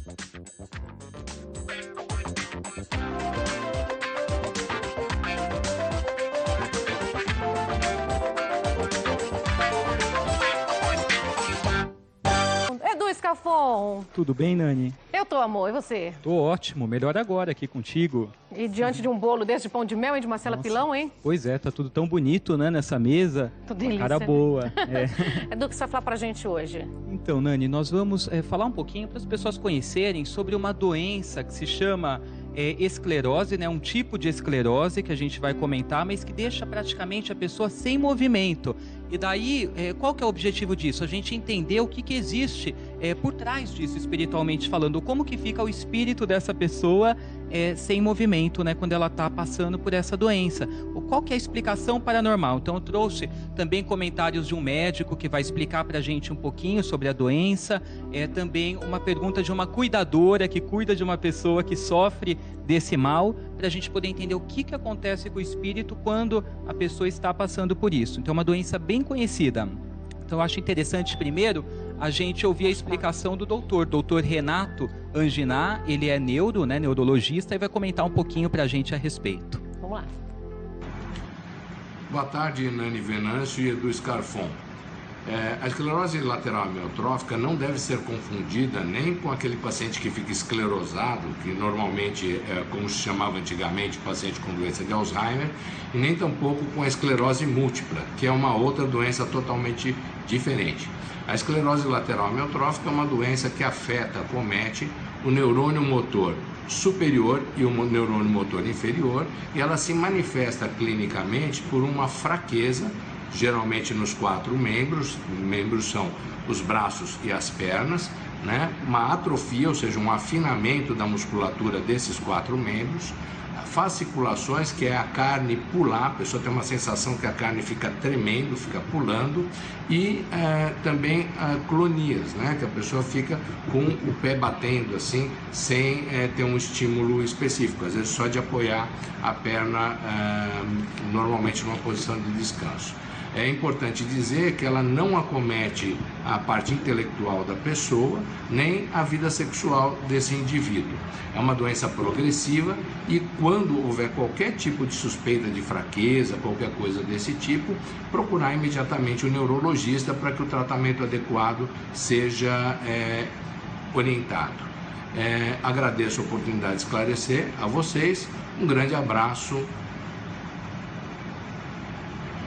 Edu Scafon. Tudo bem, Nani? Eu tô, amor. E você? Tô ótimo, melhor agora aqui contigo. E diante de um bolo desse de pão de mel, hein, de Marcela Nossa. Pilão, hein? Pois é, tá tudo tão bonito, né, nessa mesa. Tudo Uma delícia, cara né? boa. Edu, o que você vai falar pra gente hoje? Então, Nani, nós vamos falar um pouquinho para as pessoas conhecerem sobre uma doença que se chama esclerose, né? Um tipo de esclerose que a gente vai comentar, mas que deixa praticamente a pessoa sem movimento. E daí, qual que é o objetivo disso? A gente entender o que existe por trás disso, espiritualmente falando. Como que fica o espírito dessa pessoa sem movimento, né? Quando ela está passando por essa doença. Qual que é a explicação paranormal? Então, eu trouxe também comentários de um médico que vai explicar para a gente um pouquinho sobre a doença. Também uma pergunta de uma cuidadora que cuida de uma pessoa que sofre desse mal, para a gente poder entender o que acontece com o espírito quando a pessoa está passando por isso. Então, é uma doença bem conhecida. Então, eu acho interessante, primeiro, a gente ouvir a explicação do doutor Renato Anginá. Ele é neurologista, e vai comentar um pouquinho para a gente a respeito. Vamos lá. Boa tarde, Nani Venâncio e Edu Scafon. A esclerose lateral amiotrófica não deve ser confundida nem com aquele paciente que fica esclerosado, que normalmente como se chamava antigamente, paciente com doença de Alzheimer, e nem tampouco com a esclerose múltipla, que é uma outra doença totalmente diferente. A esclerose lateral amiotrófica é uma doença que acomete o neurônio motor superior e o neurônio motor inferior, e ela se manifesta clinicamente por uma fraqueza, geralmente nos 4 membros são os braços e as pernas, né? Uma atrofia, ou seja, um afinamento da musculatura desses 4 membros, fasciculações, que é a carne pular, a pessoa tem uma sensação que a carne fica tremendo, fica pulando, e também clonias, né? Que a pessoa fica com o pé batendo assim, sem ter um estímulo específico, às vezes só de apoiar a perna normalmente numa posição de descanso. É importante dizer que ela não acomete a parte intelectual da pessoa, nem a vida sexual desse indivíduo. É uma doença progressiva e quando houver qualquer tipo de suspeita de fraqueza, qualquer coisa desse tipo, procurar imediatamente o neurologista para que o tratamento adequado seja orientado. Agradeço a oportunidade de esclarecer a vocês. Um grande abraço.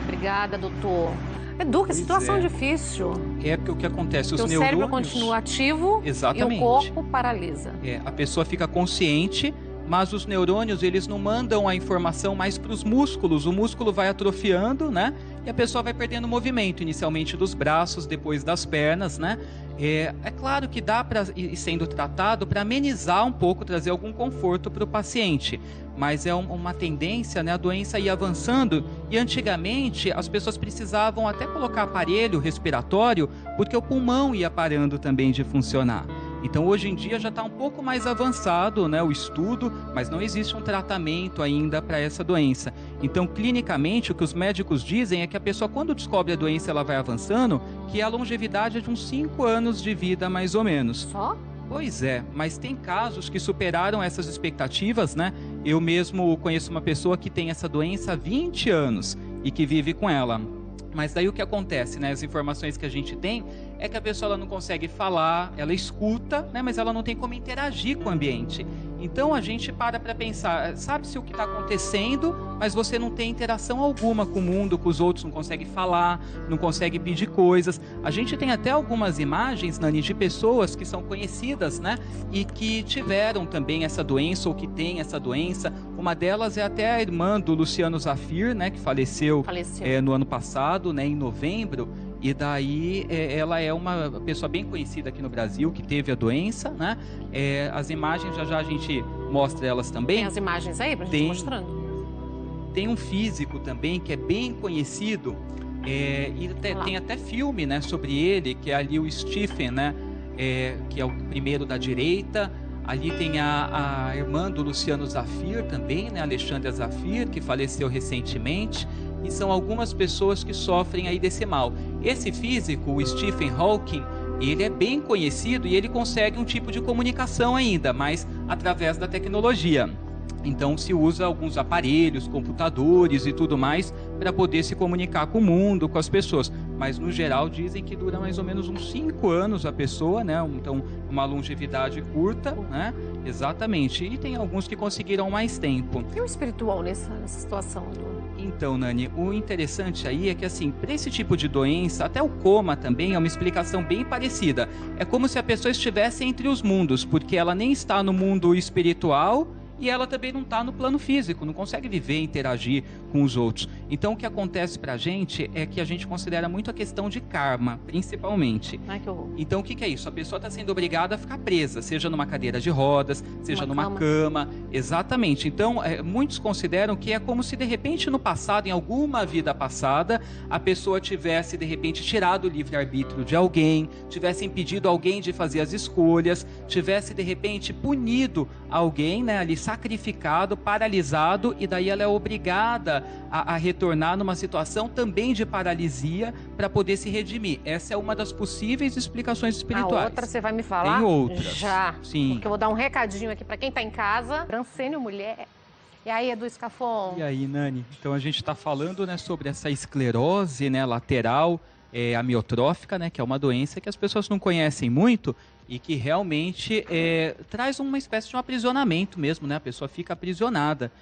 Obrigada, doutor. Edu, que situação difícil. É porque o que acontece, os Teu neurônios... cérebro continua ativo. Exatamente. E o corpo paralisa. A pessoa fica consciente, mas os neurônios, eles não mandam a informação mais para os músculos. O músculo vai atrofiando, né? E a pessoa vai perdendo movimento, inicialmente dos braços, depois das pernas, né? É claro que dá para ir sendo tratado para amenizar um pouco, trazer algum conforto para o paciente, mas é uma tendência, né, a doença ir avançando, e antigamente as pessoas precisavam até colocar aparelho respiratório, porque o pulmão ia parando também de funcionar. Então hoje em dia já está um pouco mais avançado, né, o estudo, mas não existe um tratamento ainda para essa doença. Então clinicamente o que os médicos dizem é que a pessoa, quando descobre a doença, ela vai avançando, que a longevidade é de uns 5 anos de vida mais ou menos. Só? Pois é, mas tem casos que superaram essas expectativas, né? Eu mesmo conheço uma pessoa que tem essa doença há 20 anos e que vive com ela. Mas daí o que acontece, né? As informações que a gente tem é que a pessoa ela não consegue falar, ela escuta, né? Mas ela não tem como interagir com o ambiente. Então a gente para pensar, sabe-se o que está acontecendo, mas você não tem interação alguma com o mundo, com os outros, não consegue falar, não consegue pedir coisas. A gente tem até algumas imagens, Nani, de pessoas que são conhecidas, né? E que tiveram também essa doença ou que têm essa doença. Uma delas é até a irmã do Luciano Zafir, né? Que faleceu. No ano passado, né? Em novembro. E daí ela é uma pessoa bem conhecida aqui no Brasil, que teve a doença, né? As imagens, já a gente mostra elas também. Tem as imagens aí pra gente mostrando? Tem um físico também que é bem conhecido, e tem até filme, né, sobre ele, que é ali o Stephen, né? Que é o primeiro da direita. Ali tem a irmã do Luciano Zafir também, né? Alexandra Zafir, que faleceu recentemente. E são algumas pessoas que sofrem aí desse mal. Esse físico, o Stephen Hawking, ele é bem conhecido e ele consegue um tipo de comunicação ainda, mas através da tecnologia. Então se usa alguns aparelhos, computadores e tudo mais para poder se comunicar com o mundo, com as pessoas. Mas no geral dizem que dura mais ou menos uns 5 anos a pessoa, né? Então uma longevidade curta, né? Exatamente. E tem alguns que conseguiram mais tempo. E o espiritual nessa situação, Edu? Então, Nani, o interessante aí é que, assim, para esse tipo de doença, até o coma também é uma explicação bem parecida. É como se a pessoa estivesse entre os mundos, porque ela nem está no mundo espiritual e ela também não está no plano físico, não consegue viver, interagir com os outros. Então, o que acontece pra gente é que a gente considera muito a questão de karma, principalmente. Ai, que horror. Então, o que é isso? A pessoa está sendo obrigada a ficar presa, seja numa cadeira de rodas, seja numa cama. Exatamente. Então, muitos consideram que é como se, de repente, no passado, em alguma vida passada, a pessoa tivesse, de repente, tirado o livre-arbítrio de alguém, tivesse impedido alguém de fazer as escolhas, tivesse, de repente, punido alguém, né, ali sacrificado, paralisado, e daí ela é obrigada a retornar numa situação também de paralisia para poder se redimir. Essa é uma das possíveis explicações espirituais. A outra você vai me falar? Tem outras. Já. Sim. Porque eu vou dar um recadinho aqui para quem está em casa. Transcênio mulher. E aí, Edu Scafon? E aí, Nani? Então a gente está falando, né, sobre essa esclerose, né, lateral, amiotrófica, né, que é uma doença que as pessoas não conhecem muito e que realmente traz uma espécie de um aprisionamento mesmo, né? A pessoa fica aprisionada.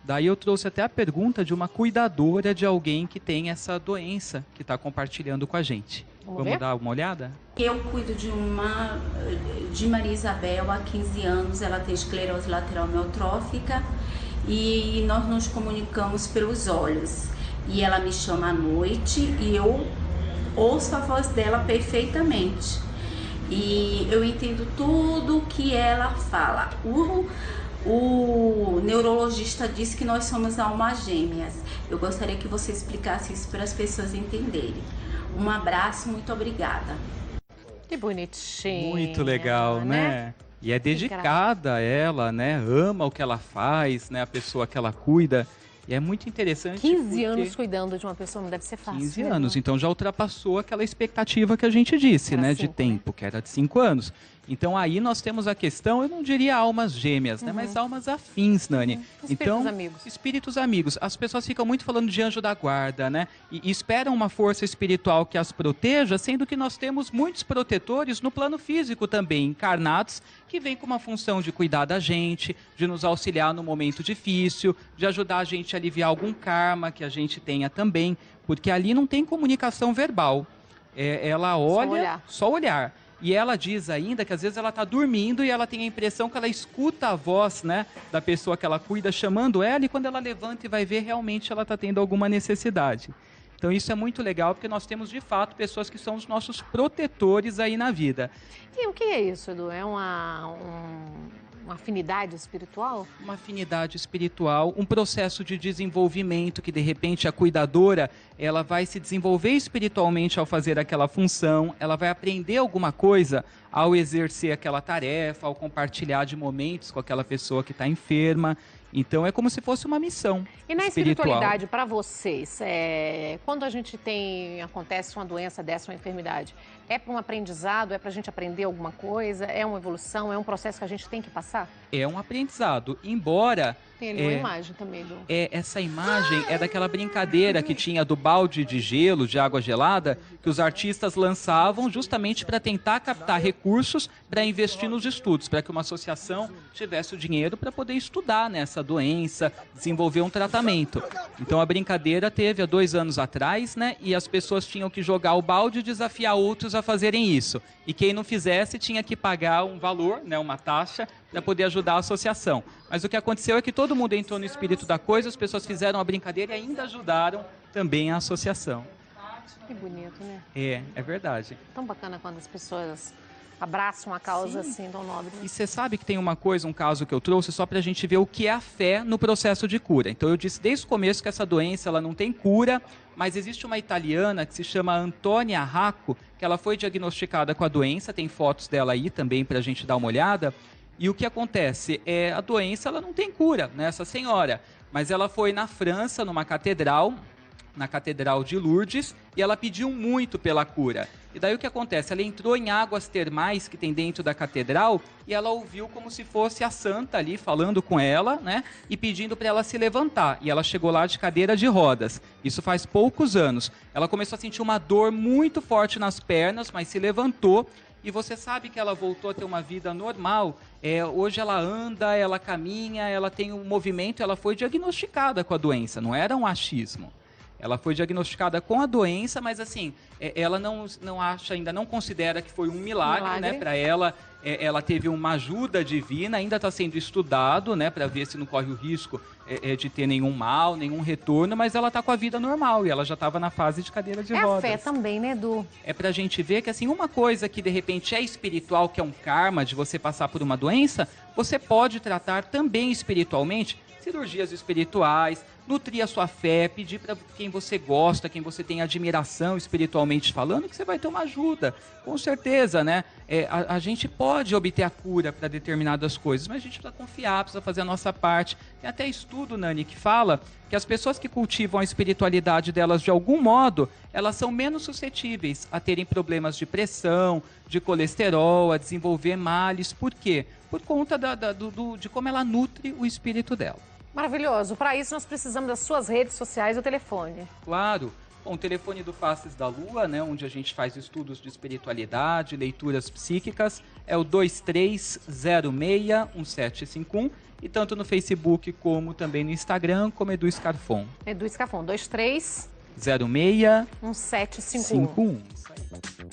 Daí eu trouxe até a pergunta de uma cuidadora de alguém que tem essa doença, que está compartilhando com a gente. Vamos dar uma olhada? Eu cuido de Maria Isabel há 15 anos, ela tem esclerose lateral amiotrófica e nós nos comunicamos pelos olhos. E ela me chama à noite e eu ouço a voz dela perfeitamente. E eu entendo tudo que ela fala. O neurologista disse que nós somos almas gêmeas. Eu gostaria que você explicasse isso para as pessoas entenderem. Um abraço, muito obrigada. Que bonitinho. Muito legal, né? E é dedicada a ela, né? Ama o que ela faz, né? A pessoa que ela cuida. E é muito interessante. 15 anos cuidando de uma pessoa não deve ser fácil. 15 anos, então já ultrapassou aquela expectativa que a gente disse, né? De tempo, que era de 5 anos. Então aí nós temos a questão, eu não diria almas gêmeas, né? Mas almas afins, Nani. Espíritos amigos. Espíritos amigos. As pessoas ficam muito falando de anjo da guarda, né? E esperam uma força espiritual que as proteja, sendo que nós temos muitos protetores no plano físico também, encarnados, que vêm com uma função de cuidar da gente, de nos auxiliar no momento difícil, de ajudar a gente a aliviar algum karma que a gente tenha também, porque ali não tem comunicação verbal. Ela olha, só olhar. E ela diz ainda que às vezes ela está dormindo e ela tem a impressão que ela escuta a voz, né, da pessoa que ela cuida chamando ela, e quando ela levanta e vai ver, realmente ela está tendo alguma necessidade. Então isso é muito legal, porque nós temos de fato pessoas que são os nossos protetores aí na vida. E o que é isso, Edu? É uma afinidade espiritual? Uma afinidade espiritual, um processo de desenvolvimento que de repente a cuidadora ela vai se desenvolver espiritualmente ao fazer aquela função, ela vai aprender alguma coisa ao exercer aquela tarefa, ao compartilhar de momentos com aquela pessoa que está enferma. Então é como se fosse uma missão. E na espiritual. Espiritualidade, para vocês, quando a gente acontece uma doença dessa, uma enfermidade, é para um aprendizado, é para a gente aprender alguma coisa, é uma evolução, é um processo que a gente tem que passar? É um aprendizado, embora... Tem ali uma imagem também, Edu. Essa imagem é daquela brincadeira que tinha do balde de gelo, de água gelada, que os artistas lançavam justamente para tentar captar recursos para investir nos estudos, para que uma associação tivesse o dinheiro para poder estudar nessa doença, desenvolver um tratamento. Então a brincadeira teve há 2 anos atrás, né? E as pessoas tinham que jogar o balde e desafiar outros a fazerem isso. E quem não fizesse tinha que pagar um valor, né, uma taxa, para poder ajudar a associação. Mas o que aconteceu é que todo mundo entrou no espírito da coisa, as pessoas fizeram a brincadeira e ainda ajudaram também a associação. Que bonito, né? É verdade. Tão bacana quando as pessoas abraçam a causa assim tão nobre. E você sabe que tem uma coisa, um caso que eu trouxe só para a gente ver o que é a fé no processo de cura. Então eu disse desde o começo que essa doença ela não tem cura, mas existe uma italiana que se chama Antônia Racco, que ela foi diagnosticada com a doença, tem fotos dela aí também para a gente dar uma olhada. E o que acontece? A doença ela não tem cura, né, essa senhora. Mas ela foi na França, numa catedral, na Catedral de Lourdes, e ela pediu muito pela cura. E daí o que acontece? Ela entrou em águas termais que tem dentro da catedral e ela ouviu como se fosse a santa ali falando com ela, né? E pedindo para ela se levantar. E ela chegou lá de cadeira de rodas. Isso faz poucos anos. Ela começou a sentir uma dor muito forte nas pernas, mas se levantou. E você sabe que ela voltou a ter uma vida normal. Hoje ela anda, ela caminha, ela tem um movimento, ela foi diagnosticada com a doença, não era um achismo. Ela foi diagnosticada com a doença, mas assim, ela não acha, ainda não considera que foi um milagre. Né? Para ela, ela teve uma ajuda divina, ainda está sendo estudado, né, para ver se não corre o risco de ter nenhum mal, nenhum retorno, mas ela está com a vida normal e ela já estava na fase de cadeira de rodas. É a fé também, né, Edu? É pra gente ver que assim, uma coisa que de repente é espiritual, que é um karma de você passar por uma doença, você pode tratar também espiritualmente, cirurgias espirituais, nutrir a sua fé, pedir para quem você gosta, quem você tem admiração espiritualmente falando, que você vai ter uma ajuda, com certeza, né? A gente pode obter a cura para determinadas coisas, mas a gente precisa confiar, precisa fazer a nossa parte. Tem até estudo, Nani, que fala que as pessoas que cultivam a espiritualidade delas de algum modo, elas são menos suscetíveis a terem problemas de pressão, de colesterol, a desenvolver males. Por quê? Por conta de como ela nutre o espírito dela. Maravilhoso. Para isso, nós precisamos das suas redes sociais e o telefone. Claro. Bom, o telefone do Faces da Lua, né, onde a gente faz estudos de espiritualidade, leituras psíquicas, é o 2306-1751. E tanto no Facebook como também no Instagram, como Edu Scarfon. Edu Scarfon, 23... 06... 1751. 51.